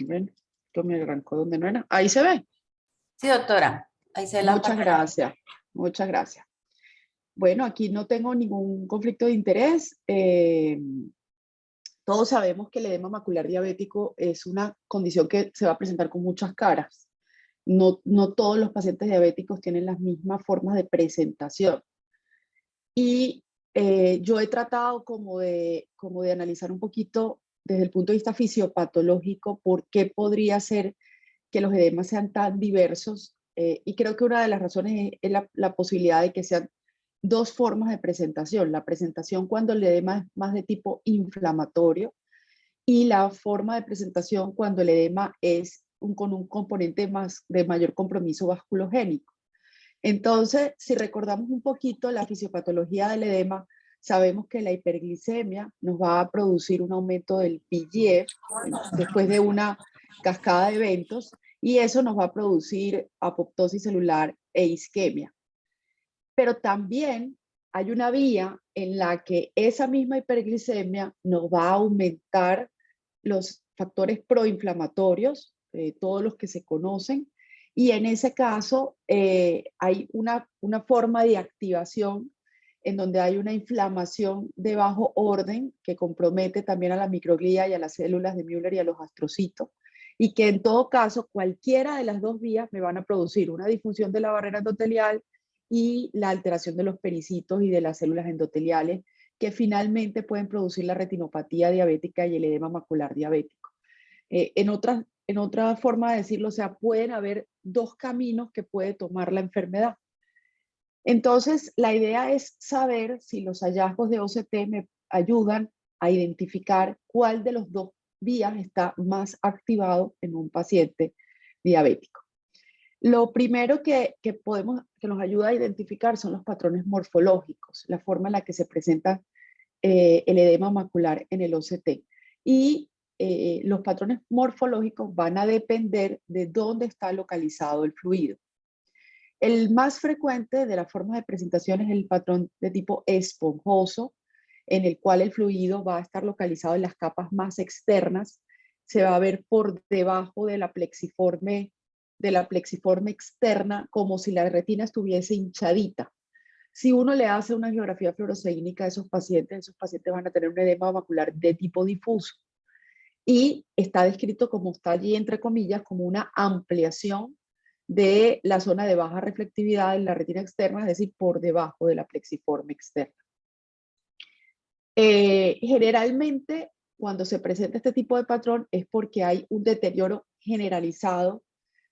Bueno, esto me arrancó donde no era. Ahí se ve. Sí, doctora. Ahí se ve la Muchas pantalla. gracias. Muchas gracias. Bueno, aquí no tengo ningún conflicto de interés. Todos sabemos que el edema macular diabético es una condición que se va a presentar con muchas caras. No todos los pacientes diabéticos tienen las mismas formas de presentación. Y yo he tratado como de analizar un poquito desde el punto de vista fisiopatológico por qué podría ser que los edemas sean tan diversos. Y creo que una de las razones es la posibilidad de que sean dos formas de presentación. La presentación cuando el edema es más de tipo inflamatorio y la forma de presentación cuando el edema es con un componente más de mayor compromiso vasculogénico. Entonces, si recordamos un poquito la fisiopatología del edema, sabemos que la hiperglicemia nos va a producir un aumento del PGF después de una cascada de eventos y eso nos va a producir apoptosis celular e isquemia. Pero también hay una vía en la que esa misma hiperglicemia nos va a aumentar los factores proinflamatorios, todos los que se conocen, y en ese caso hay una forma de activación en donde hay una inflamación de bajo orden que compromete también a la microglía y a las células de Müller y a los astrocitos, y que en todo caso cualquiera de las dos vías me van a producir una disfunción de la barrera endotelial y la alteración de los pericitos y de las células endoteliales que finalmente pueden producir la retinopatía diabética y el edema macular diabético. En otra forma de decirlo, o sea, pueden haber dos caminos que puede tomar la enfermedad. Entonces, la idea es saber si los hallazgos de OCT me ayudan a identificar cuál de los dos vías está más activado en un paciente diabético. Lo primero que nos ayuda a identificar son los patrones morfológicos, la forma en la que se presenta el edema macular en el OCT. Y los patrones morfológicos van a depender de dónde está localizado el fluido. El más frecuente de las formas de presentación es el patrón de tipo esponjoso, en el cual el fluido va a estar localizado en las capas más externas, se va a ver por debajo de la plexiforme externa, como si la retina estuviese hinchadita. Si uno le hace una angiografía fluoresceínica a esos pacientes van a tener un edema macular de tipo difuso. Y está descrito como está allí, entre comillas, como una ampliación de la zona de baja reflectividad en la retina externa, es decir, por debajo de la plexiforme externa. Generalmente, cuando se presenta este tipo de patrón es porque hay un deterioro generalizado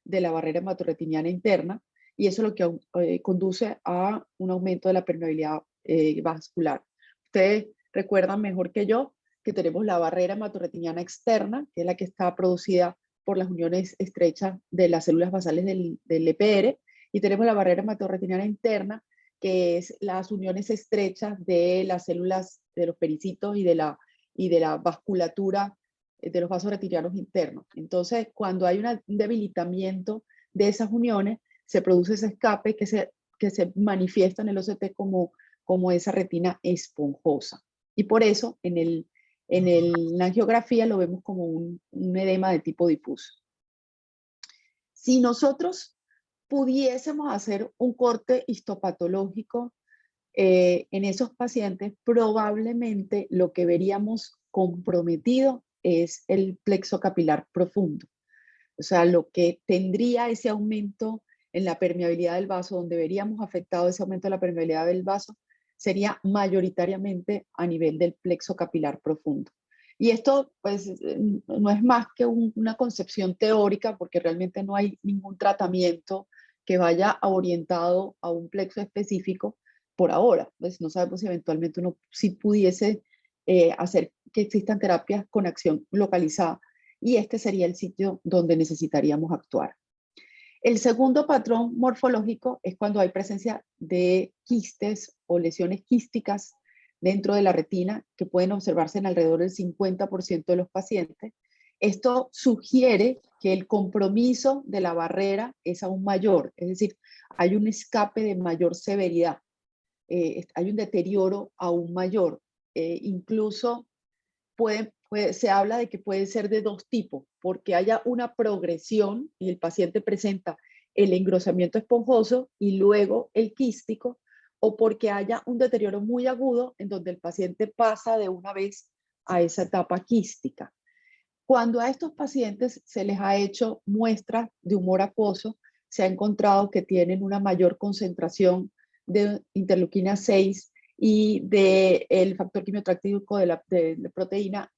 de la barrera hematorretiniana interna y eso es lo que conduce a un aumento de la permeabilidad vascular. Ustedes recuerdan mejor que yo que tenemos la barrera hematorretiniana externa, que es la que está producida por las uniones estrechas de las células basales del EPR, y tenemos la barrera hematorretiniana interna, que es las uniones estrechas de las células de los pericitos y de la vasculatura de los vasos retinianos internos. Entonces, cuando hay un debilitamiento de esas uniones, se produce ese escape que se manifiesta en el OCT como esa retina esponjosa. Y por eso en la angiografía lo vemos como un edema de tipo difuso. Si nosotros pudiésemos hacer un corte histopatológico en esos pacientes, probablemente lo que veríamos comprometido es el plexo capilar profundo. O sea, lo que tendría ese aumento en la permeabilidad del vaso, donde veríamos afectado ese aumento de la permeabilidad del vaso, sería mayoritariamente a nivel del plexo capilar profundo. Y esto, pues, no es más que una concepción teórica, porque realmente no hay ningún tratamiento que vaya orientado a un plexo específico por ahora. Pues no sabemos si eventualmente uno sí pudiese hacer que existan terapias con acción localizada, y este sería el sitio donde necesitaríamos actuar. El segundo patrón morfológico es cuando hay presencia de quistes o lesiones quísticas dentro de la retina, que pueden observarse en alrededor del 50% de los pacientes. Esto sugiere que el compromiso de la barrera es aún mayor, es decir, hay un escape de mayor severidad, hay un deterioro aún mayor. Incluso puede se habla de que puede ser de dos tipos, porque haya una progresión y el paciente presenta el engrosamiento esponjoso y luego el quístico, o porque haya un deterioro muy agudo en donde el paciente pasa de una vez a esa etapa quística. Cuando a estos pacientes se les ha hecho muestras de humor acuoso, se ha encontrado que tienen una mayor concentración de interleuquina 6 y del factor quimiotractídico de la proteína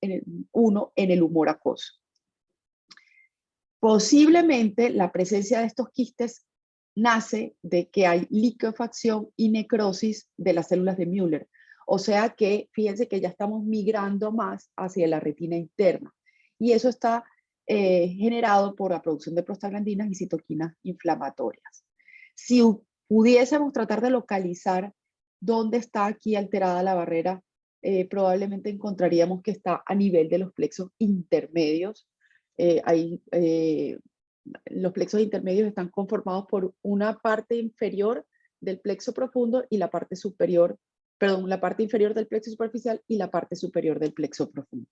1 en el humor acuoso. Posiblemente la presencia de estos quistes nace de que hay liquefacción y necrosis de las células de Müller. O sea que, fíjense que ya estamos migrando más hacia la retina interna. Y eso está generado por la producción de prostaglandinas y citoquinas inflamatorias. Si pudiésemos tratar de localizar dónde está aquí alterada la barrera, probablemente encontraríamos que está a nivel de los plexos intermedios. Los plexos intermedios están conformados por una parte inferior del plexo profundo y la parte superior, perdón, la parte inferior del plexo superficial y la parte superior del plexo profundo.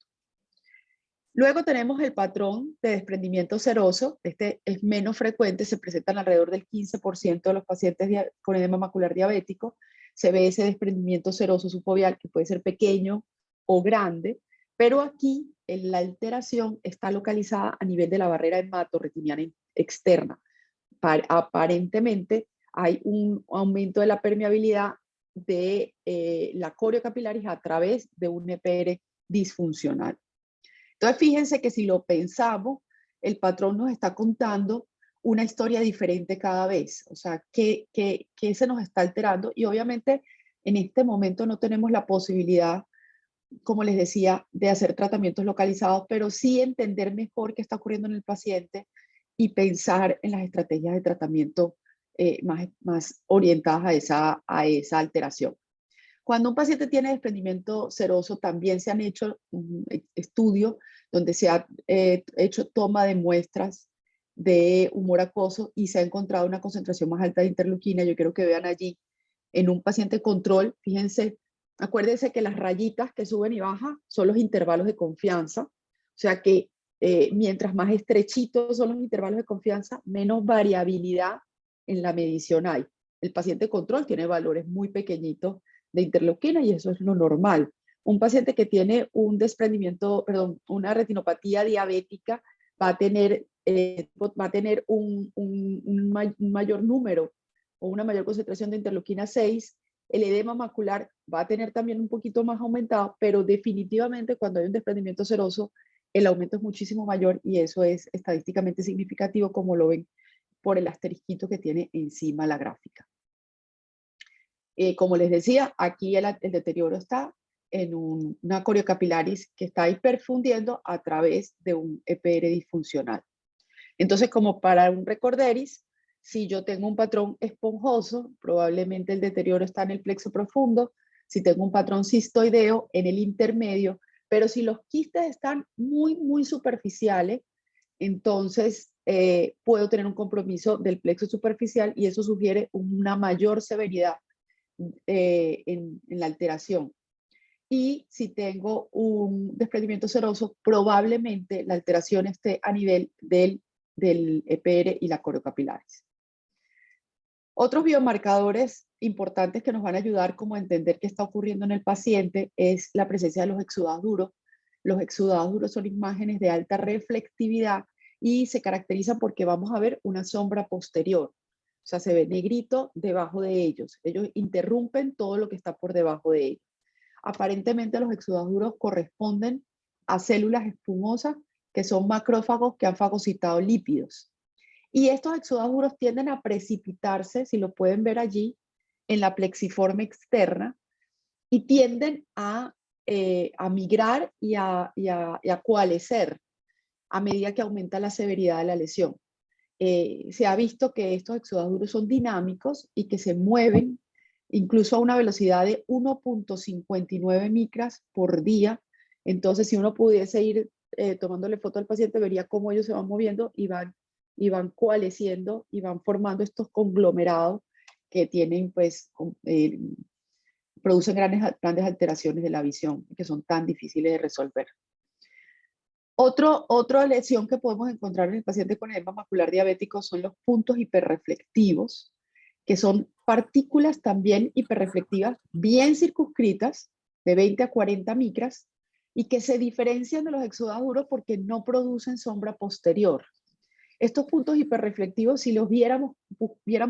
Luego tenemos el patrón de desprendimiento seroso. Este es menos frecuente, se presentan alrededor del 15% de los pacientes con edema macular diabético. Se ve ese desprendimiento seroso subfoveal que puede ser pequeño o grande, pero aquí la alteración está localizada a nivel de la barrera hematorretiniana externa. Aparentemente hay un aumento de la permeabilidad de la coriocapilaris a través de un EPR disfuncional. Entonces, fíjense que si lo pensamos, el patrón nos está contando una historia diferente cada vez. O sea, ¿qué se nos está alterando? Y obviamente, en este momento no tenemos la posibilidad, como les decía, de hacer tratamientos localizados, pero sí entender mejor qué está ocurriendo en el paciente y pensar en las estrategias de tratamiento más orientadas a esa alteración. Cuando un paciente tiene desprendimiento seroso, también se han hecho estudios donde se ha hecho toma de muestras de humor acuoso y se ha encontrado una concentración más alta de interleuquina. Yo quiero que vean allí en un paciente control, fíjense, acuérdense que las rayitas que suben y bajan son los intervalos de confianza, o sea que mientras más estrechitos son los intervalos de confianza, menos variabilidad en la medición hay. El paciente control tiene valores muy pequeñitos de interleuquina y eso es lo normal. Un paciente que tiene un desprendimiento, perdón, una retinopatía diabética va a tener un mayor número o una mayor concentración de interleuquina 6. El edema macular va a tener también un poquito más aumentado, pero definitivamente cuando hay un desprendimiento seroso, el aumento es muchísimo mayor y eso es estadísticamente significativo, como lo ven por el asterisquito que tiene encima la gráfica. Como les decía, aquí el deterioro está en una coriocapilaris que está hiperfundiendo a través de un EPR disfuncional. Entonces, como para un recorderis, si yo tengo un patrón esponjoso, probablemente el deterioro está en el plexo profundo. Si tengo un patrón cistoideo, en el intermedio. Pero si los quistes están muy superficiales, entonces puedo tener un compromiso del plexo superficial y eso sugiere una mayor severidad en la alteración. Y si tengo un desprendimiento seroso, probablemente la alteración esté a nivel del EPR y la coriocapilaris. Otros biomarcadores importantes que nos van a ayudar como a entender qué está ocurriendo en el paciente es la presencia de los exudados duros. Los exudados duros son imágenes de alta reflectividad y se caracterizan porque vamos a ver una sombra posterior. O sea, se ve negrito debajo de ellos. Ellos interrumpen todo lo que está por debajo de ellos. Aparentemente los exudados duros corresponden a células espumosas que son macrófagos que han fagocitado lípidos. Y estos exudados duros tienden a precipitarse, si lo pueden ver allí, en la plexiforme externa y tienden a migrar y a coalescer a medida que aumenta la severidad de la lesión. Se ha visto que estos exudados duros son dinámicos y que se mueven incluso a una velocidad de 1.59 micras por día. Entonces, si uno pudiese ir tomándole foto al paciente, vería cómo ellos se van moviendo y van coalesciendo y van formando estos conglomerados que tienen, pues, producen grandes alteraciones de la visión que son tan difíciles de resolver. Otra lesión que podemos encontrar en el paciente con edema macular diabético son los puntos hiperreflectivos, que son partículas también hiperreflectivas bien circunscritas, de 20 a 40 micras, y que se diferencian de los exudados duros porque no producen sombra posterior. Estos puntos hiperreflectivos, si los viéramos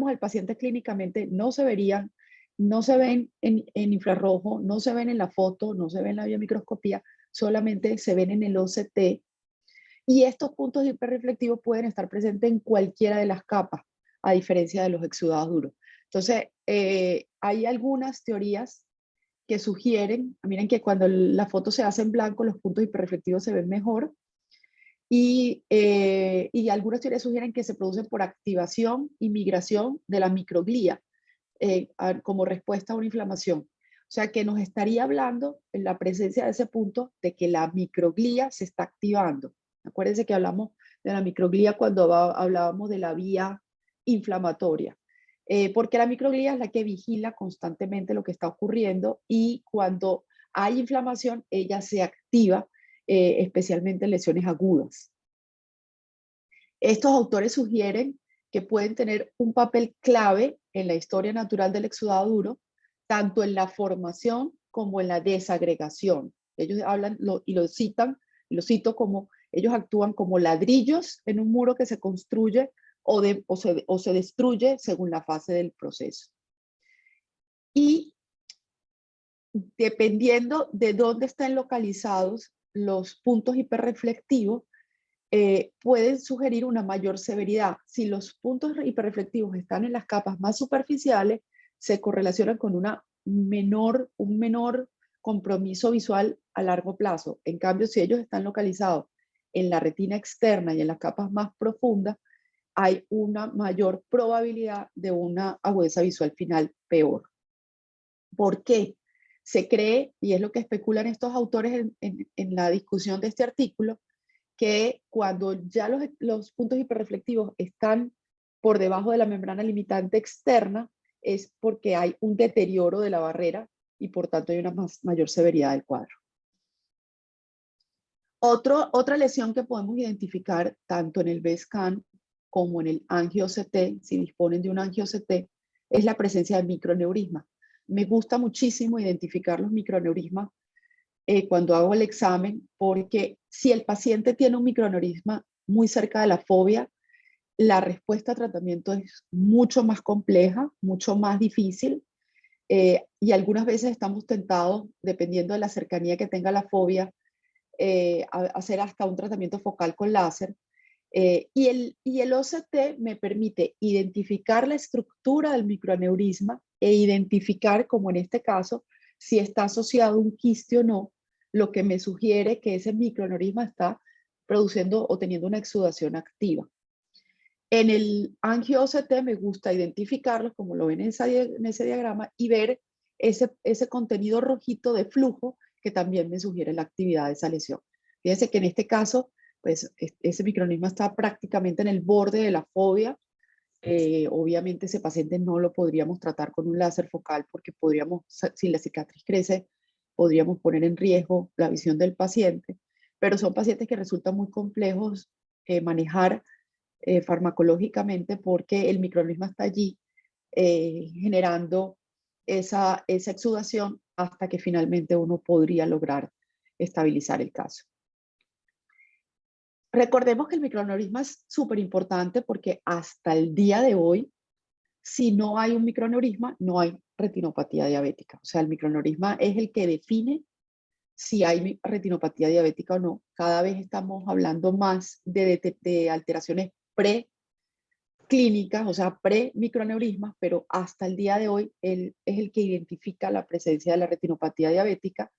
al paciente clínicamente, no se verían, no se ven en infrarrojo, no se ven en la foto, no se ven en la biomicroscopía, solamente se ven en el OCT. Y estos puntos hiperreflectivos pueden estar presentes en cualquiera de las capas, a diferencia de los exudados duros. Entonces, hay algunas teorías que sugieren, miren que cuando la foto se hace en blanco, los puntos hiperreflectivos se ven mejor, y algunas teorías sugieren que se producen por activación y migración de la microglía como respuesta a una inflamación. O sea que nos estaría hablando en la presencia de ese punto de que la microglía se está activando. Acuérdense que hablamos de la microglía cuando hablábamos de la vía inflamatoria. Porque la microglía es la que vigila constantemente lo que está ocurriendo, y cuando hay inflamación, ella se activa, especialmente en lesiones agudas. Estos autores sugieren que pueden tener un papel clave en la historia natural del exudado duro, tanto en la formación como en la desagregación. Ellos hablan y lo cito como ellos actúan como ladrillos en un muro que se construye o se destruye según la fase del proceso. Y dependiendo de dónde estén localizados los puntos hiperreflectivos, pueden sugerir una mayor severidad. Si los puntos hiperreflectivos están en las capas más superficiales, se correlacionan con un menor compromiso visual a largo plazo. En cambio, si ellos están localizados en la retina externa y en las capas más profundas, hay una mayor probabilidad de una agudeza visual final peor. ¿Por qué? Se cree, y es lo que especulan estos autores en la discusión de este artículo, que cuando ya los puntos hiperreflectivos están por debajo de la membrana limitante externa, es porque hay un deterioro de la barrera y por tanto hay una mayor severidad del cuadro. Otra lesión que podemos identificar tanto en el BESCAN como en el angio-OCT, si disponen de un angio-OCT, es la presencia de microneurisma. Me gusta muchísimo identificar los microneurismas cuando hago el examen, porque si el paciente tiene un microneurisma muy cerca de la fobia, la respuesta a tratamiento es mucho más compleja, mucho más difícil, y algunas veces estamos tentados, dependiendo de la cercanía que tenga la fobia, a hacer hasta un tratamiento focal con láser. Y el OCT me permite identificar la estructura del microneurisma e identificar, como en este caso, si está asociado a un quiste o no, lo que me sugiere que ese microneurisma está produciendo o teniendo una exudación activa. En el angio-OCT me gusta identificarlos, como lo ven en ese diagrama, y ver ese contenido rojito de flujo que también me sugiere la actividad de esa lesión. Fíjense que en este caso, pues ese microneurisma está prácticamente en el borde de la fobia. Obviamente ese paciente no lo podríamos tratar con un láser focal porque si la cicatriz crece, podríamos poner en riesgo la visión del paciente, pero son pacientes que resultan muy complejos manejar farmacológicamente porque el microneurisma está allí generando esa exudación hasta que finalmente uno podría lograr estabilizar el caso. Recordemos que el microneurisma es súper importante porque hasta el día de hoy, si no hay un microneurisma, no hay retinopatía diabética. O sea, el microneurisma es el que define si hay retinopatía diabética o no. Cada vez estamos hablando más de alteraciones preclínicas, o sea, pre-microneurismas, pero hasta el día de hoy él es el que identifica la presencia de la retinopatía diabética,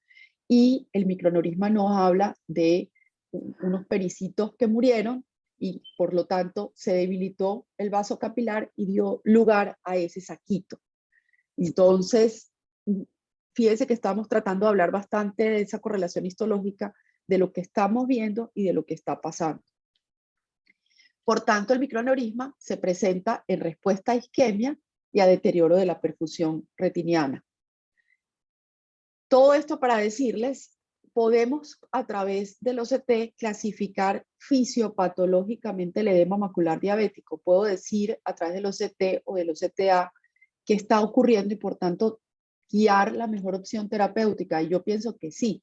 y el microneurisma nos habla de unos pericitos que murieron y por lo tanto se debilitó el vaso capilar y dio lugar a ese saquito. Entonces, fíjense que estamos tratando de hablar bastante de esa correlación histológica, de lo que estamos viendo y de lo que está pasando. Por tanto, el microneurisma se presenta en respuesta a isquemia y a deterioro de la perfusión retiniana. Todo esto para decirles podemos a través del OCT clasificar fisiopatológicamente el edema macular diabético. Puedo decir a través del OCT o del OCTA qué está ocurriendo y por tanto guiar la mejor opción terapéutica. Y yo pienso que sí.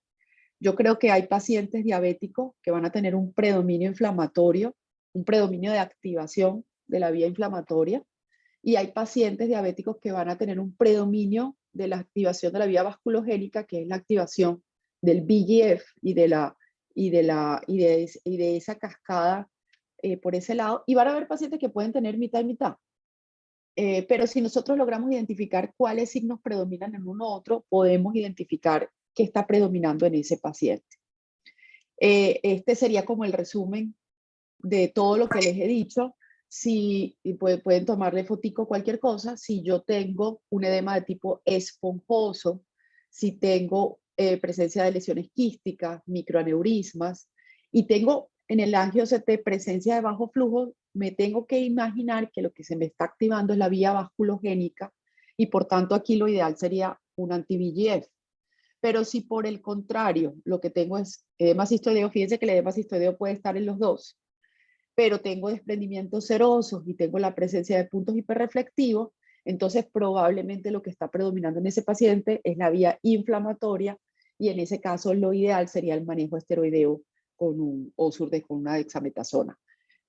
Yo creo que hay pacientes diabéticos que van a tener un predominio inflamatorio, un predominio de activación de la vía inflamatoria, y hay pacientes diabéticos que van a tener un predominio de la activación de la vía vasculogénica, que es la activación del VEGF y de esa cascada por ese lado, y van a haber pacientes que pueden tener mitad y mitad. Pero si nosotros logramos identificar cuáles signos predominan en uno u otro, podemos identificar qué está predominando en ese paciente. Este sería como el resumen de todo lo que les he dicho. Si pueden tomarle fotico cualquier cosa, si yo tengo un edema de tipo esponjoso, si tengo presencia de lesiones quísticas, microaneurismas, y tengo en el angio-CT presencia de bajo flujo, me tengo que imaginar que lo que se me está activando es la vía vasculogénica, y por tanto aquí lo ideal sería un anti-VEGF. Pero si por el contrario lo que tengo es edema cistoideo, fíjense que el edema cistoideo puede estar en los dos, pero tengo desprendimientos serosos y tengo la presencia de puntos hiperreflectivos, entonces probablemente lo que está predominando en ese paciente es la vía inflamatoria, y en ese caso lo ideal sería el manejo esteroideo con un Ozurdex, con una dexametasona.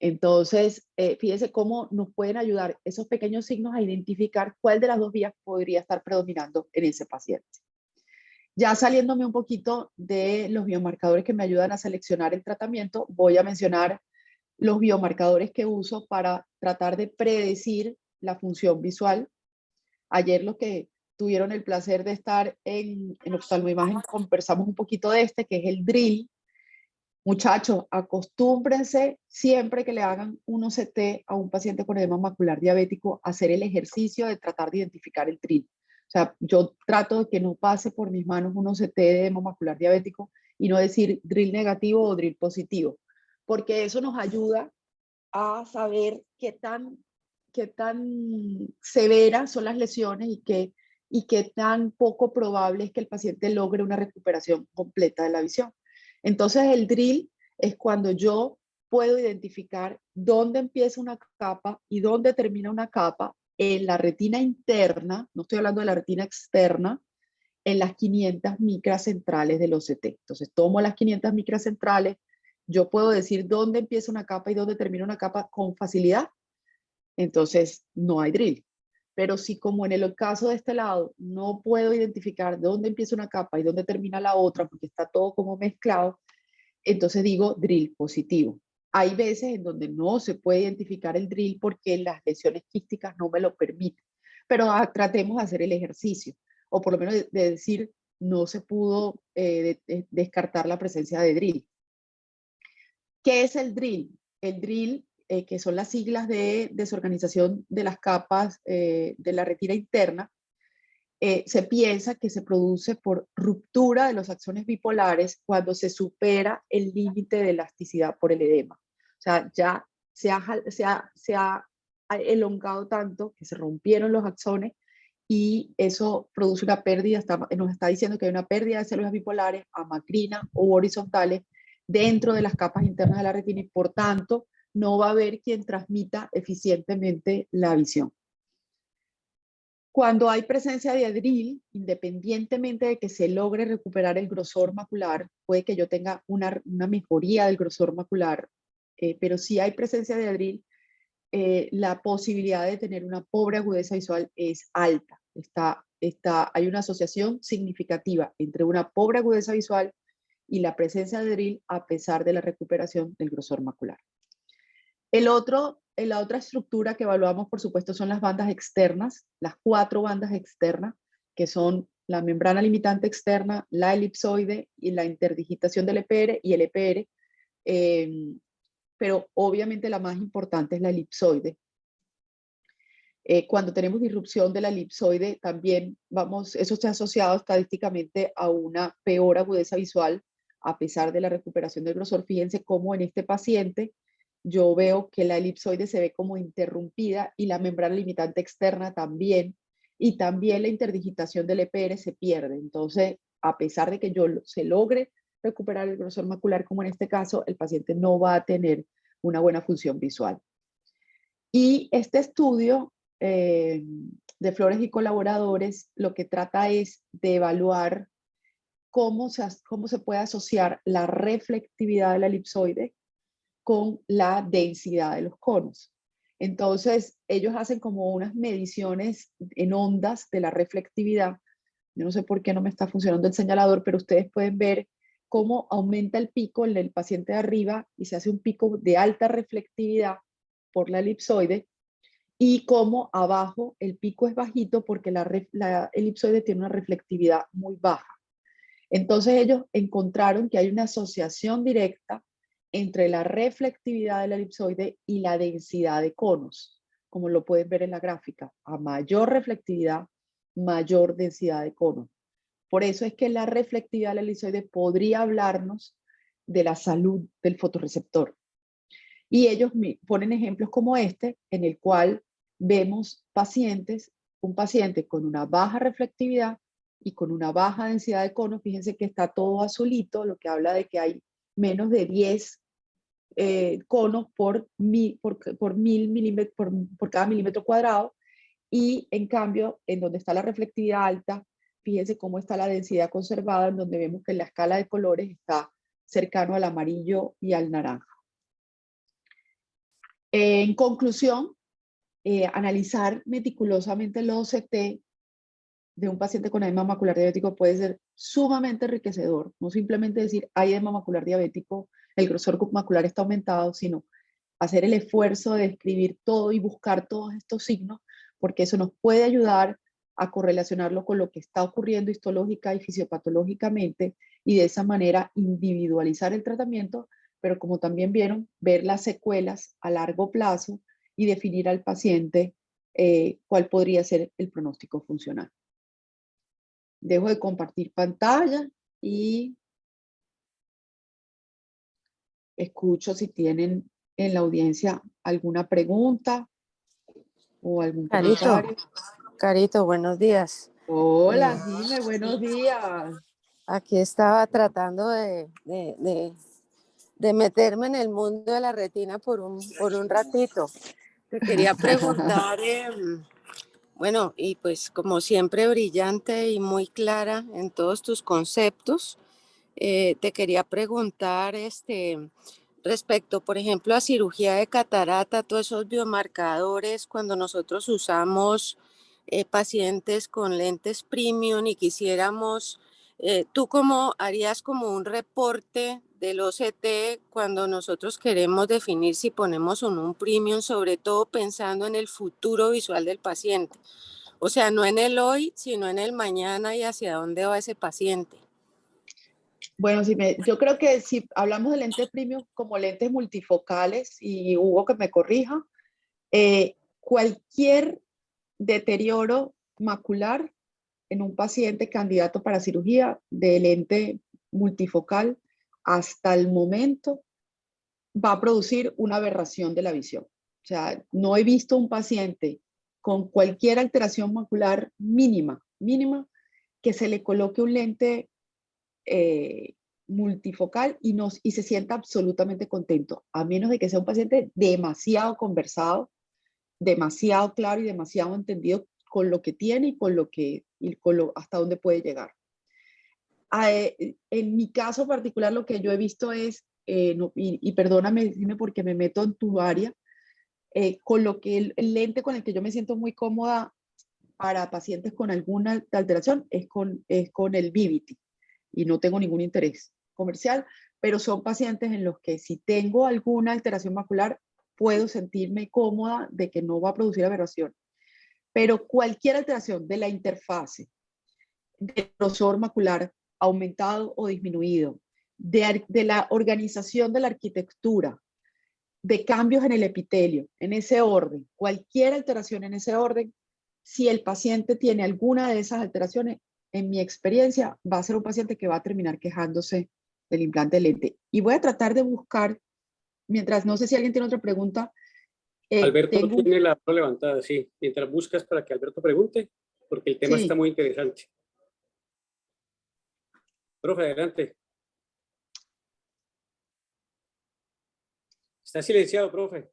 Entonces, fíjense cómo nos pueden ayudar esos pequeños signos a identificar cuál de las dos vías podría estar predominando en ese paciente. Ya saliéndome un poquito de los biomarcadores que me ayudan a seleccionar el tratamiento, voy a mencionar los biomarcadores que uso para tratar de predecir la función visual. Ayer los que tuvieron el placer de estar en Oftalmoimagen conversamos un poquito de este, que es el drill. Muchachos, acostúmbrense siempre que le hagan un OCT a un paciente con edema macular diabético a hacer el ejercicio de tratar de identificar el drill. O sea, yo trato de que no pase por mis manos un OCT de edema macular diabético y no decir drill negativo o drill positivo, porque eso nos ayuda a saber qué tan severas son las lesiones y qué tan poco probable es que el paciente logre una recuperación completa de la visión. Entonces el drill es cuando yo puedo identificar dónde empieza una capa y dónde termina una capa en la retina interna, no estoy hablando de la retina externa, en las 500 micras centrales del OCT. Entonces tomo las 500 micras centrales, yo puedo decir dónde empieza una capa y dónde termina una capa con facilidad, entonces no hay drill. Pero si como en el caso de este lado no puedo identificar dónde empieza una capa y dónde termina la otra porque está todo como mezclado, entonces digo drill positivo. Hay veces en donde no se puede identificar el drill porque las lesiones quísticas no me lo permiten, pero tratemos de hacer el ejercicio, o por lo menos de decir no se pudo descartar la presencia de drill. ¿Qué es el drill? El drill, que son las siglas de desorganización de las capas de la retina interna, se piensa que se produce por ruptura de los axones bipolares cuando se supera el límite de elasticidad por el edema. O sea, ya se ha elongado tanto que se rompieron los axones y eso produce una pérdida, nos está diciendo que hay una pérdida de células bipolares, amacrinas o horizontales dentro de las capas internas de la retina y por tanto no va a haber quien transmita eficientemente la visión. Cuando hay presencia de drill, independientemente de que se logre recuperar el grosor macular, puede que yo tenga una mejoría del grosor macular, pero si hay presencia de drill, la posibilidad de tener una pobre agudeza visual es alta. Hay una asociación significativa entre una pobre agudeza visual y la presencia de drill a pesar de la recuperación del grosor macular. La otra estructura que evaluamos, por supuesto, son las bandas externas, las 4 bandas externas, que son la membrana limitante externa, la elipsoide y la interdigitación del EPR y el EPR. Pero obviamente la más importante es la elipsoide. Cuando tenemos disrupción de la elipsoide, también eso se ha asociado estadísticamente a una peor agudeza visual a pesar de la recuperación del grosor. Fíjense cómo en este paciente yo veo que la elipsoide se ve como interrumpida y la membrana limitante externa también, y también la interdigitación del EPR se pierde. Entonces, a pesar de que se logre recuperar el grosor macular, como en este caso, el paciente no va a tener una buena función visual. Y este estudio de Flores y colaboradores lo que trata es de evaluar cómo se puede asociar la reflectividad de la elipsoide con la densidad de los conos. Entonces, ellos hacen como unas mediciones en ondas de la reflectividad. Yo no sé por qué no me está funcionando el señalador, pero ustedes pueden ver cómo aumenta el pico en el paciente de arriba y se hace un pico de alta reflectividad por la elipsoide, y cómo abajo el pico es bajito porque la elipsoide tiene una reflectividad muy baja. Entonces ellos encontraron que hay una asociación directa entre la reflectividad de la elipsoide y la densidad de conos, como lo pueden ver en la gráfica. A mayor reflectividad, mayor densidad de conos. Por eso es que la reflectividad de la elipsoide podría hablarnos de la salud del fotorreceptor. Y ellos ponen ejemplos como este, en el cual vemos un paciente con una baja reflectividad y con una baja densidad de conos. Fíjense que está todo azulito, lo que habla de que hay menos de 10 conos por cada milímetro cuadrado. Y en cambio, en donde está la reflectividad alta, fíjense cómo está la densidad conservada, en donde vemos que la escala de colores está cercano al amarillo y al naranja. En conclusión, analizar meticulosamente el OCT de un paciente con edema macular diabético puede ser sumamente enriquecedor. No simplemente decir, hay edema macular diabético, el grosor macular está aumentado, sino hacer el esfuerzo de escribir todo y buscar todos estos signos, porque eso nos puede ayudar a correlacionarlo con lo que está ocurriendo histológica y fisiopatológicamente, y de esa manera individualizar el tratamiento, pero como también vieron, ver las secuelas a largo plazo y definir al paciente cuál podría ser el pronóstico funcional. Dejo de compartir pantalla y escucho si tienen en la audiencia alguna pregunta o algún comentario. Carito, buenos días. Hola, dime, buenos días. Aquí estaba tratando de meterme en el mundo de la retina por un ratito. Te quería preguntar, bueno, y pues como siempre brillante y muy clara en todos tus conceptos, te quería preguntar, respecto, por ejemplo, a cirugía de catarata, todos esos biomarcadores, cuando nosotros usamos pacientes con lentes premium y quisiéramos, ¿tú cómo harías como un reporte del OCT cuando nosotros queremos definir si ponemos o no un premium, sobre todo pensando en el futuro visual del paciente? O sea, no en el hoy, sino en el mañana y hacia dónde va ese paciente. Bueno, yo creo que si hablamos de lentes premium como lentes multifocales, y Hugo que me corrija, cualquier deterioro macular en un paciente candidato para cirugía de lente multifocal hasta el momento va a producir una aberración de la visión. O sea, no he visto un paciente con cualquier alteración macular mínima, que se le coloque un lente multifocal y se sienta absolutamente contento, a menos de que sea un paciente demasiado conversado, demasiado claro y demasiado entendido con lo que tiene y hasta dónde puede llegar. En mi caso particular, lo que yo he visto es, y perdóname, dime porque me meto en tu área, con lo que el lente con el que yo me siento muy cómoda para pacientes con alguna alteración es con el Vivity, y no tengo ningún interés comercial, pero son pacientes en los que si tengo alguna alteración macular, puedo sentirme cómoda de que no va a producir aberración. Pero cualquier alteración de la interfase, del grosor macular aumentado o disminuido, de la organización de la arquitectura, de cambios en el epitelio, en ese orden, cualquier alteración en ese orden, si el paciente tiene alguna de esas alteraciones, en mi experiencia, va a ser un paciente que va a terminar quejándose del implante de lente. Y voy a tratar de buscar, mientras, no sé si alguien tiene otra pregunta. Alberto tiene la mano levantada, sí. Mientras buscas para que Alberto pregunte, porque el tema está muy interesante. Profe, adelante. Está silenciado, profe.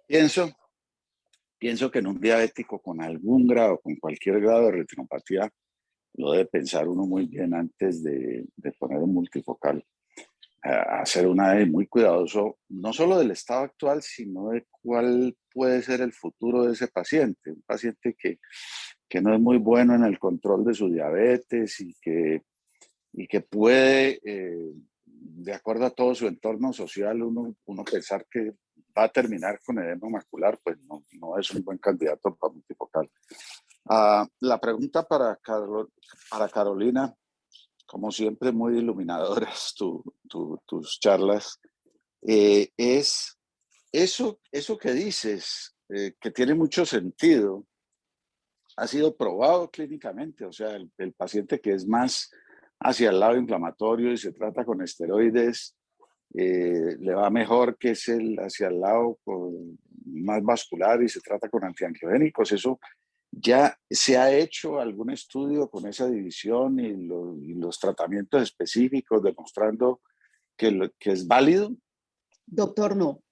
Pienso que en un diabético con algún grado, con cualquier grado de retinopatía, lo debe pensar uno muy bien antes de poner un multifocal. Hacer un AD muy cuidadoso, no solo del estado actual, sino de cuál puede ser el futuro de ese paciente. Un paciente que no es muy bueno en el control de su diabetes y que puede, de acuerdo a todo su entorno social, uno pensar que va a terminar con edema macular, pues no es un buen candidato para multifocal. La pregunta para Carolina, como siempre muy iluminadoras tus charlas, es eso que dices, que tiene mucho sentido, ha sido probado clínicamente. O sea, el paciente que es más hacia el lado inflamatorio y se trata con esteroides, le va mejor que es el hacia el lado más vascular y se trata con antiangiogénicos. Eso ya se ha hecho algún estudio con esa división y los tratamientos específicos demostrando que es válido. Doctor, no.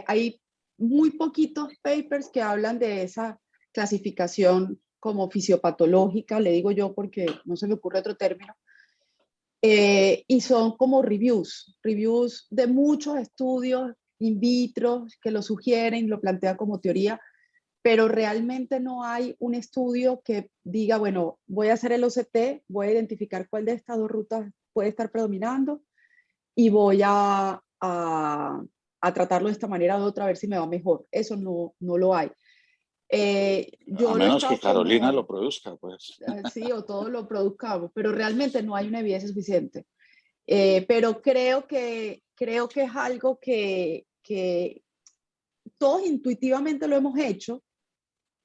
Hay muy poquitos papers que hablan de esa clasificación como fisiopatológica, le digo yo porque no se me ocurre otro término, y son como reviews de muchos estudios in vitro que lo sugieren, lo plantean como teoría, pero realmente no hay un estudio que diga, bueno, voy a hacer el OCT, voy a identificar cuál de estas dos rutas puede estar predominando y voy a tratarlo de esta manera o de otra a ver si me va mejor. Eso no lo hay. Yo A lo he menos que estado Carolina lo produzca, pues. sí, o todos lo produzcamos, pero realmente no hay una evidencia suficiente. Pero creo que es algo que todos intuitivamente lo hemos hecho,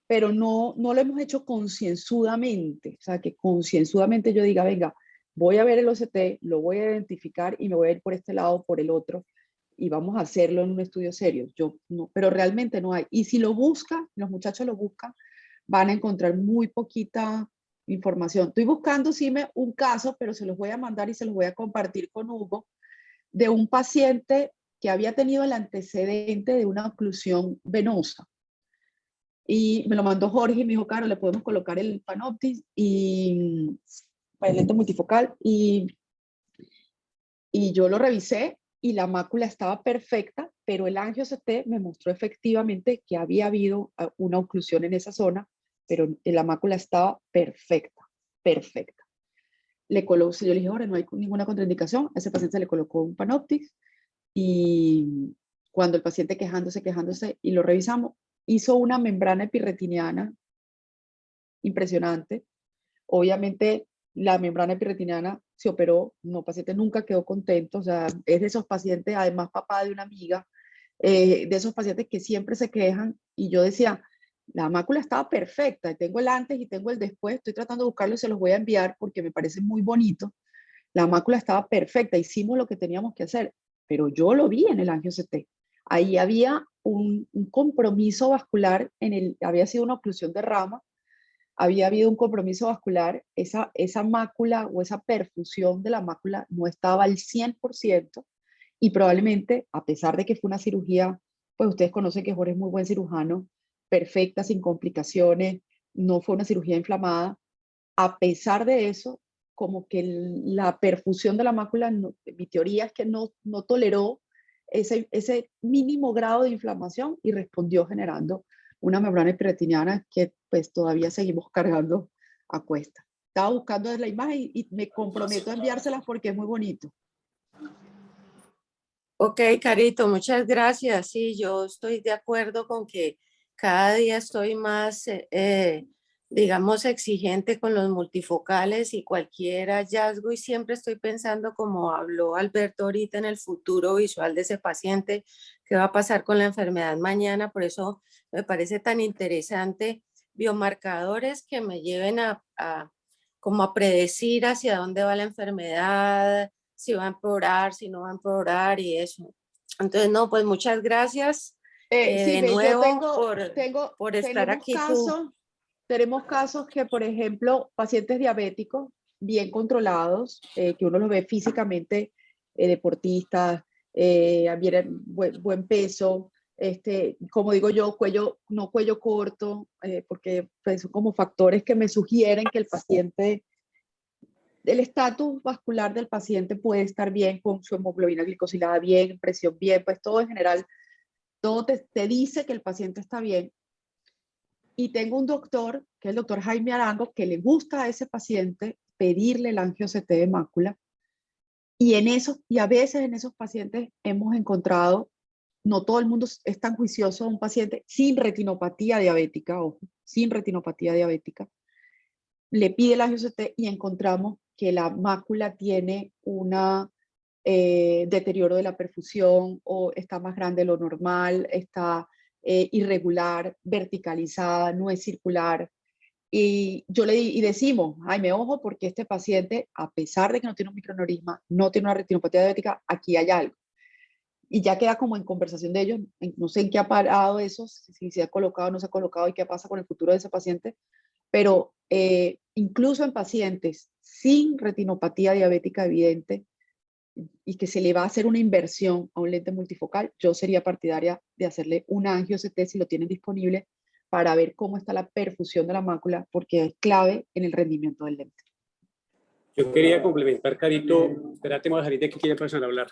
pero no lo hemos hecho concienzudamente. O sea, que concienzudamente yo diga, venga, voy a ver el OCT, lo voy a identificar y me voy a ir por este lado o por el otro y vamos a hacerlo en un estudio serio. Yo no, pero realmente no hay. Y si lo buscan, los muchachos lo buscan, van a encontrar muy poquita información. Estoy buscando un caso, pero se los voy a mandar y se los voy a compartir con Hugo, de un paciente que había tenido el antecedente de una oclusión venosa. Y me lo mandó Jorge y me dijo, Caro, le podemos colocar el Panoptis y el lente multifocal. Y yo lo revisé y la mácula estaba perfecta, pero el angio-CT me mostró efectivamente que había habido una oclusión en esa zona, pero la mácula estaba perfecta. Yo le dije, ahora no hay ninguna contraindicación, a ese paciente se le colocó un Panoptis y cuando el paciente quejándose y lo revisamos, hizo una membrana epirretiniana impresionante. Obviamente la membrana epirretiniana se operó, el paciente nunca quedó contento, o sea, es de esos pacientes, además papá de una amiga, de esos pacientes que siempre se quejan y yo decía, la mácula estaba perfecta, tengo el antes y tengo el después, estoy tratando de buscarlo y se los voy a enviar porque me parece muy bonito. La mácula estaba perfecta, hicimos lo que teníamos que hacer, pero yo lo vi en el angio-CT. Ahí había un compromiso vascular, había sido una oclusión de rama, había habido un compromiso vascular, esa mácula o esa perfusión de la mácula no estaba al 100% y probablemente, a pesar de que fue una cirugía, pues ustedes conocen que Jorge es muy buen cirujano, perfecta, sin complicaciones, no fue una cirugía inflamada, a pesar de eso, como que la perfusión de la mácula, mi teoría es que no toleró ese mínimo grado de inflamación y respondió generando una membrana epirretiniana que pues todavía seguimos cargando a cuesta. Estaba buscando la imagen y me comprometo a enviárselas porque es muy bonito. Ok, Carito, muchas gracias. Sí, yo estoy de acuerdo con que cada día estoy más, digamos, exigente con los multifocales y cualquier hallazgo y siempre estoy pensando, como habló Alberto ahorita, en el futuro visual de ese paciente, qué va a pasar con la enfermedad mañana. Por eso me parece tan interesante biomarcadores que me lleven como a predecir hacia dónde va la enfermedad, si va a empeorar, si no va a empeorar y eso. Entonces, no, pues muchas gracias Sí, de yo nuevo por estar tenemos aquí tú. Tenemos casos que, por ejemplo, pacientes diabéticos bien controlados, que uno los ve físicamente deportistas, buen peso, como digo yo, no cuello corto, porque pues, son como factores que me sugieren que el estatus vascular del paciente puede estar bien, con su hemoglobina glicosilada bien, presión bien, pues todo en general, todo te dice que el paciente está bien. Y tengo un doctor, que es el doctor Jaime Arango, que le gusta a ese paciente pedirle el angio-CT de mácula. Y a veces en esos pacientes hemos encontrado, no todo el mundo es tan juicioso a un paciente sin retinopatía diabética, ojo, sin retinopatía diabética, le pide el angio-CT y encontramos que la mácula tiene un deterioro de la perfusión, o está más grande de lo normal, está irregular, verticalizada, no es circular. Y decimos, Jaime, ojo, porque este paciente, a pesar de que no tiene un microaneurisma, no tiene una retinopatía diabética, aquí hay algo. Y ya queda como en conversación de ellos, no sé en qué ha parado eso, si se ha colocado o no se ha colocado y qué pasa con el futuro de ese paciente, pero incluso en pacientes sin retinopatía diabética evidente y que se le va a hacer una inversión a un lente multifocal, yo sería partidaria de hacerle un angio-CT si lo tienen disponible, para ver cómo está la perfusión de la mácula, porque es clave en el rendimiento del lente. Yo quería complementar, Carito, espérate, Margarita, que quiere empezar a hablar.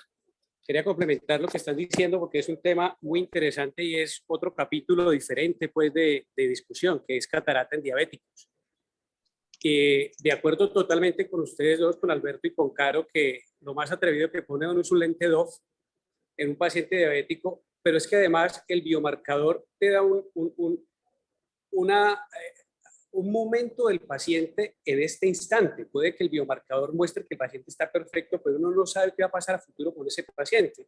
Quería complementar lo que estás diciendo porque es un tema muy interesante y es otro capítulo diferente pues, de discusión, que es catarata en diabéticos. De acuerdo totalmente con ustedes dos, con Alberto y con Caro, que lo más atrevido que pone uno es un lente DOF en un paciente diabético, pero es que además el biomarcador te da un momento del paciente en este instante. Puede que el biomarcador muestre que el paciente está perfecto, pero uno no sabe qué va a pasar a futuro con ese paciente.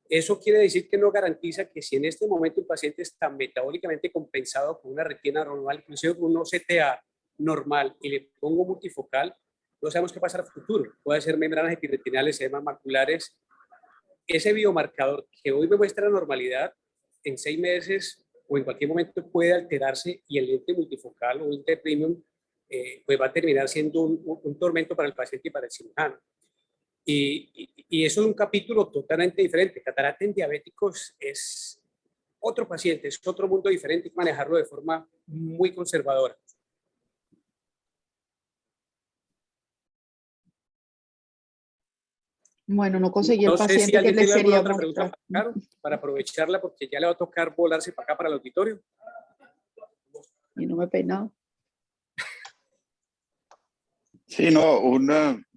Eso quiere decir que no garantiza que si en este momento el paciente está metabólicamente compensado con una retina normal, inclusive con un CTA normal, y le pongo multifocal, no sabemos qué pasa a futuro. Puede ser membranas epiretinales, edemas maculares. Ese biomarcador que hoy me muestra normalidad, en 6 meses o en cualquier momento puede alterarse y el lente multifocal o lente premium pues va a terminar siendo un tormento para el paciente y para el cirujano. Y eso es un capítulo totalmente diferente. Catarata en diabéticos es otro paciente, es otro mundo diferente y manejarlo de forma muy conservadora. Bueno, no conseguí el No sé si paciente que alguien le tiene alguna sería otra pregunta mostrar. para Caro, para aprovecharla porque ya le va a tocar volarse para acá, para el auditorio. Y no me he peinado. Sí, no,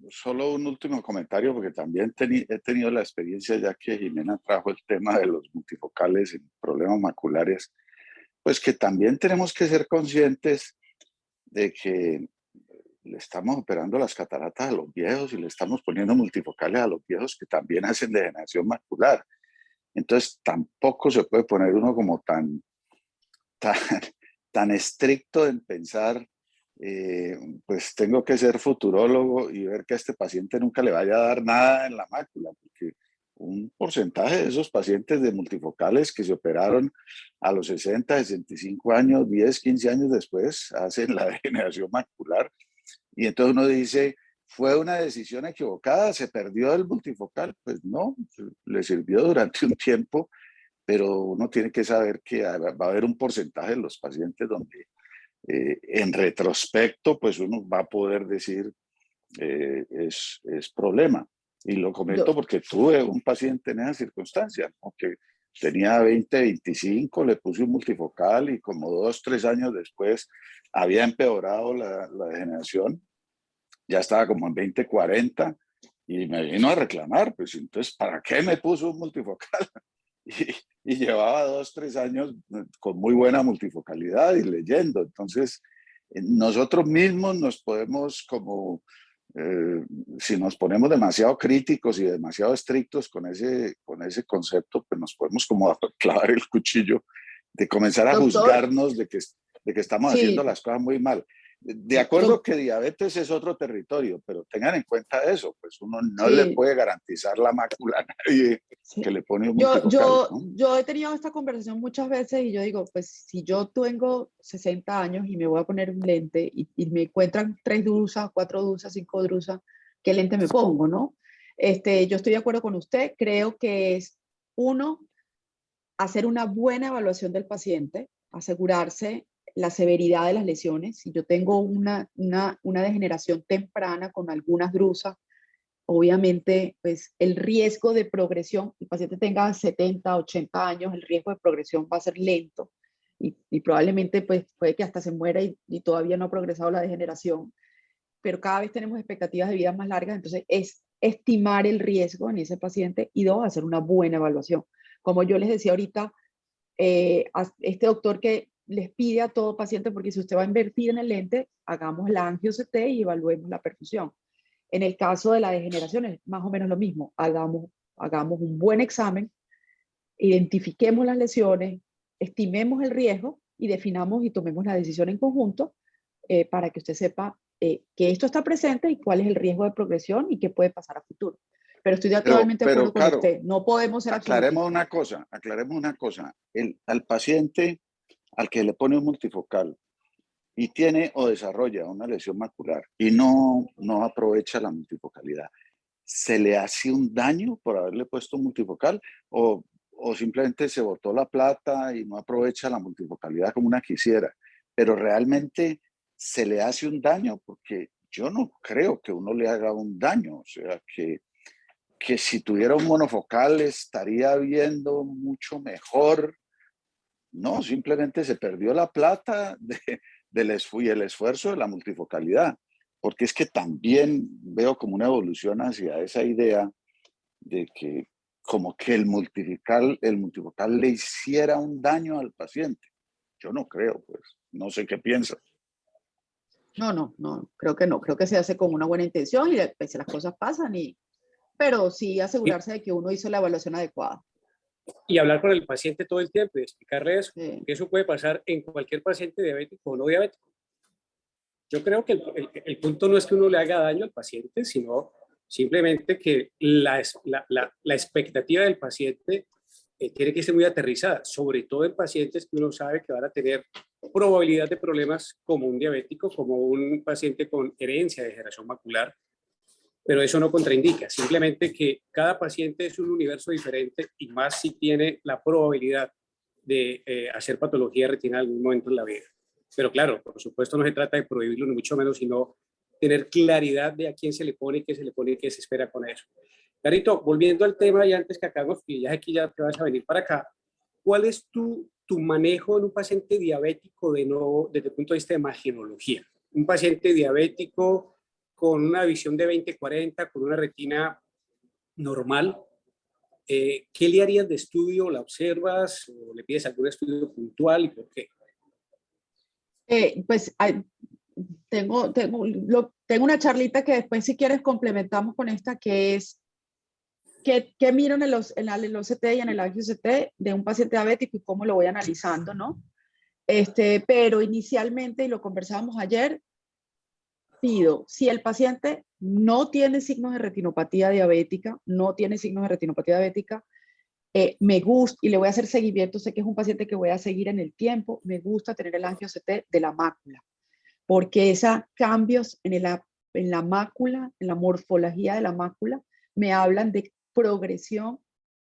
solo un último comentario, porque también he tenido la experiencia, ya que Jimena trajo el tema de los multifocales en problemas maculares, pues que también tenemos que ser conscientes de que le estamos operando las cataratas a los viejos y le estamos poniendo multifocales a los viejos que también hacen degeneración macular. Entonces tampoco se puede poner uno como tan estricto en pensar, pues tengo que ser futurólogo y ver que a este paciente nunca le vaya a dar nada en la mácula, porque un porcentaje de esos pacientes de multifocales que se operaron a los 60, 65 años, 10, 15 años después, hacen la degeneración macular. Y entonces uno dice, ¿fue una decisión equivocada? ¿Se perdió el multifocal? Pues no, le sirvió durante un tiempo, pero uno tiene que saber que va a haber un porcentaje de los pacientes donde en retrospecto, pues uno va a poder decir es problema. Y lo comento porque tuve un paciente en esa circunstancia, ¿no? Que tenía 20, 25, le puse un multifocal y como 2, 3 años después había empeorado la degeneración, ya estaba como en 20, 40 y me vino a reclamar, pues entonces, ¿para qué me puso un multifocal? Y llevaba 2, 3 años con muy buena multifocalidad y leyendo. Entonces, nosotros mismos nos podemos como, si nos ponemos demasiado críticos y demasiado estrictos con ese concepto, pues nos podemos como clavar el cuchillo de comenzar a Doctor, juzgarnos de que estamos sí, haciendo las cosas muy mal. De acuerdo que diabetes es otro territorio, pero tengan en cuenta eso, pues uno no le sí, puede garantizar la mácula a nadie sí. que le pone un multifocal, ¿no? Yo he tenido esta conversación muchas veces y yo digo, pues si yo tengo 60 años y me voy a poner un lente y me encuentran 3 drusas, 4 drusas, 5 drusas, ¿qué lente me pongo, no? Yo estoy de acuerdo con usted, creo que es uno, hacer una buena evaluación del paciente, asegurarse la severidad de las lesiones. Si yo tengo una degeneración temprana con algunas drusas, obviamente pues el riesgo de progresión, el paciente tenga 70, 80 años, el riesgo de progresión va a ser lento y probablemente pues puede que hasta se muera y todavía no ha progresado la degeneración, pero cada vez tenemos expectativas de vida más largas, entonces es estimar el riesgo en ese paciente y dos, hacer una buena evaluación. Como yo les decía ahorita, este doctor que les pide a todo paciente, porque si usted va a invertir en el lente, hagamos la angio-CT y evaluemos la perfusión. En el caso de la degeneración es más o menos lo mismo, hagamos un buen examen, identifiquemos las lesiones, estimemos el riesgo y definamos y tomemos la decisión en conjunto para que usted sepa que esto está presente y cuál es el riesgo de progresión y qué puede pasar a futuro. Pero estoy totalmente de acuerdo con usted. No podemos ser aclaremos una cosa. Al paciente al que le pone un multifocal y tiene o desarrolla una lesión macular y no aprovecha la multifocalidad, ¿se le hace un daño por haberle puesto un multifocal o simplemente se botó la plata y no aprovecha la multifocalidad como una quisiera? Pero realmente se le hace un daño, porque yo no creo que uno le haga un daño, o sea, que si tuviera un monofocal estaría viendo mucho mejor. No, simplemente se perdió la plata y el esfuerzo de la multifocalidad, porque es que también veo como una evolución hacia esa idea de que como que el multifocal le hiciera un daño al paciente. Yo no creo, pues, no sé qué piensas. No, creo que no, creo que se hace con una buena intención y después las cosas pasan, pero sí asegurarse de que uno hizo la evaluación adecuada. Y hablar con el paciente todo el tiempo y explicarle eso, Sí. que eso puede pasar en cualquier paciente diabético o no diabético. Yo creo que el punto no es que uno le haga daño al paciente, sino simplemente que la expectativa del paciente tiene que ser muy aterrizada, sobre todo en pacientes que uno sabe que van a tener probabilidad de problemas como un diabético, como un paciente con herencia de degeneración macular, pero eso no contraindica, simplemente que cada paciente es un universo diferente y más si tiene la probabilidad de hacer patología retinal en algún momento en la vida. Pero claro, por supuesto no se trata de prohibirlo, ni mucho menos, sino tener claridad de a quién se le pone, qué se le pone y qué se espera con eso. Carito, volviendo al tema, y antes que acabemos, y ya aquí ya te vas a venir para acá, ¿cuál es tu manejo en un paciente diabético de nuevo desde el punto de vista de imagenología? Un paciente diabético con una visión de 20/40, con una retina normal, ¿qué le harías de estudio? ¿La observas o le pides algún estudio puntual y por qué? Pues tengo una charlita que después si quieres complementamos con esta, que es ¿qué miro en el OCT y en el angio-CT de un paciente diabético y cómo lo voy analizando, ¿no? Pero inicialmente, y lo conversábamos ayer, pido, si el paciente no tiene signos de retinopatía diabética, me gusta, y le voy a hacer seguimiento, sé que es un paciente que voy a seguir en el tiempo, me gusta tener el angio-CT de la mácula, porque esos cambios en la mácula, en la morfología de la mácula, me hablan de progresión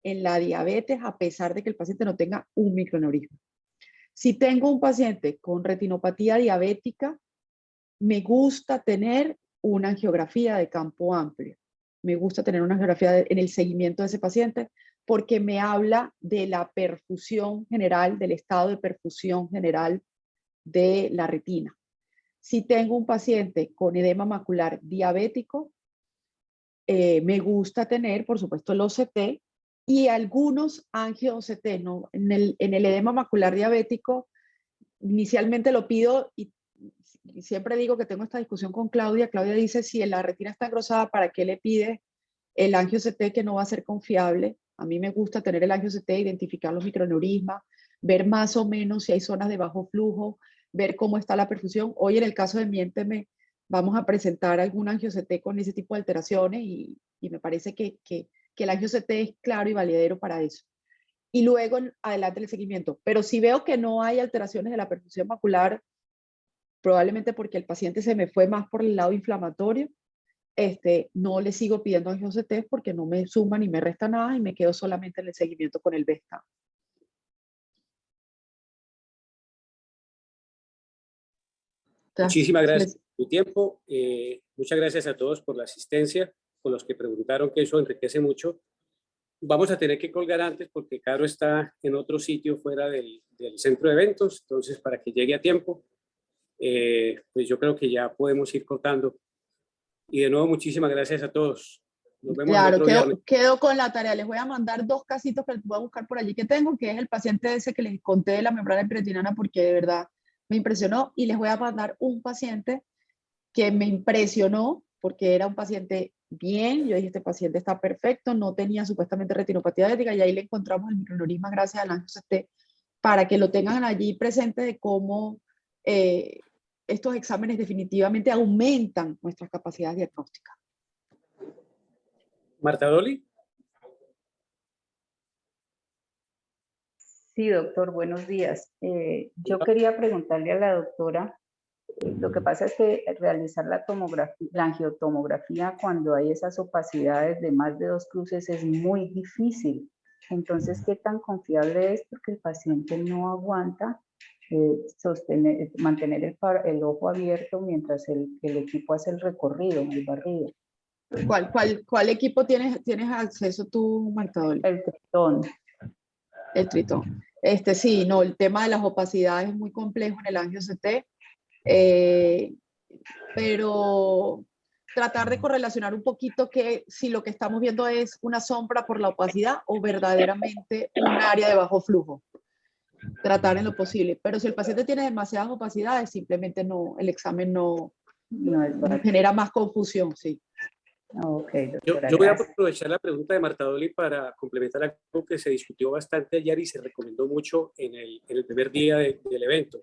en la diabetes a pesar de que el paciente no tenga un microaneurisma. Si tengo un paciente con retinopatía diabética, me gusta tener una angiografía de campo amplio. Me gusta tener una angiografía en el seguimiento de ese paciente porque me habla de la perfusión general, del estado de perfusión general de la retina. Si tengo un paciente con edema macular diabético, me gusta tener, por supuesto, el OCT y algunos angio-OCT, ¿no? En el edema macular diabético, inicialmente lo pido y siempre digo que tengo esta discusión con Claudia. Claudia dice, si la retina está engrosada, ¿para qué le pide el angio-CT que no va a ser confiable? A mí me gusta tener el angio-CT, identificar los microaneurismas, ver más o menos si hay zonas de bajo flujo, ver cómo está la perfusión. Hoy en el caso de Miénteme vamos a presentar algún angio-CT con ese tipo de alteraciones y me parece que el angio-CT es claro y validero para eso. Y luego adelante el seguimiento. Pero si veo que no hay alteraciones de la perfusión macular, probablemente porque el paciente se me fue más por el lado inflamatorio, no le sigo pidiendo angiocetés porque no me suma ni me resta nada y me quedo solamente en el seguimiento con el Vesta. Muchísimas gracias por tu tiempo. Muchas gracias a todos por la asistencia, con los que preguntaron, que eso enriquece mucho. Vamos a tener que colgar antes porque Caro está en otro sitio fuera del centro de eventos, entonces para que llegue a tiempo, pues yo creo que ya podemos ir cortando. Y de nuevo, muchísimas gracias a todos. Nos vemos el otro viernes. Quedo con la tarea. Les voy a mandar 2 casitos que voy a buscar por allí que tengo, que es el paciente ese que les conté de la membrana peritoniana, porque de verdad me impresionó. Y les voy a mandar un paciente que me impresionó, porque era un paciente bien. Yo dije, este paciente está perfecto, no tenía supuestamente retinopatía diabética, y ahí le encontramos el microneurisma gracias al angiocetés, para que lo tengan allí presente de cómo estos exámenes definitivamente aumentan nuestras capacidades diagnósticas. Marta Dolly. Sí, doctor, buenos días. Yo quería preguntarle a la doctora, lo que pasa es que realizar la angiotomografía cuando hay esas opacidades de más de 2 cruces es muy difícil. Entonces, ¿qué tan confiable es? Porque el paciente no aguanta mantener el ojo abierto mientras el equipo hace el recorrido, el barrido. ¿Cuál equipo tienes acceso tú, Marta Dolly? El Tritón. El Tritón. Sí, no, el tema de las opacidades es muy complejo en el angiocetés, pero tratar de correlacionar un poquito que si lo que estamos viendo es una sombra por la opacidad o verdaderamente un área de bajo flujo. Tratar en lo posible, pero si el paciente tiene demasiadas opacidades, simplemente no, el examen no genera más confusión, sí. Okay, doctora, yo voy a aprovechar la pregunta de Marta Dolly para complementar algo que se discutió bastante ayer y se recomendó mucho en el primer día del evento.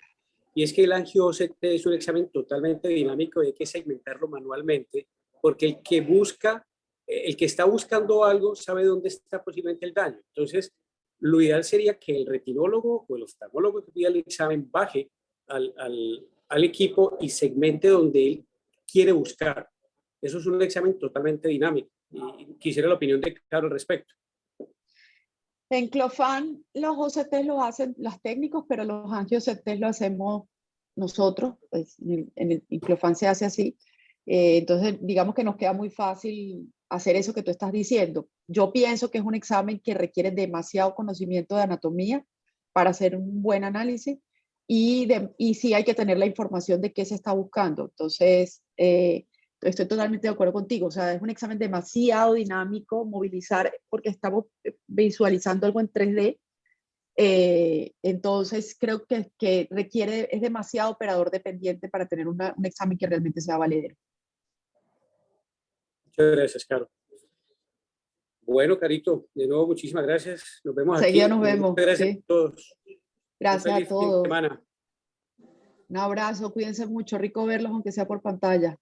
Y es que el angio-OCT es un examen totalmente dinámico y hay que segmentarlo manualmente, porque el que está buscando algo sabe dónde está posiblemente el daño. Entonces, lo ideal sería que el retinólogo o el oftalmólogo que pida el examen baje al equipo y segmente donde él quiere buscar. Eso es un examen totalmente dinámico y quisiera la opinión de Caro al respecto. En Clofan los OCTs los hacen los técnicos, pero los angio-OCTs lo hacemos nosotros. Pues, en Clofan se hace así. Entonces, digamos que nos queda muy fácil hacer eso que tú estás diciendo. Yo pienso que es un examen que requiere demasiado conocimiento de anatomía para hacer un buen análisis y sí hay que tener la información de qué se está buscando. Entonces, estoy totalmente de acuerdo contigo. O sea, es un examen demasiado dinámico, movilizar, porque estamos visualizando algo en 3D. Entonces, creo que es demasiado operador dependiente para tener un examen que realmente sea valedero. Muchas gracias, Caro. Bueno, Carito, de nuevo muchísimas gracias. Nos vemos Seguida aquí. Nos vemos. Muchas gracias a todos. Gracias a todos. Semana. Un abrazo, cuídense mucho, rico verlos aunque sea por pantalla.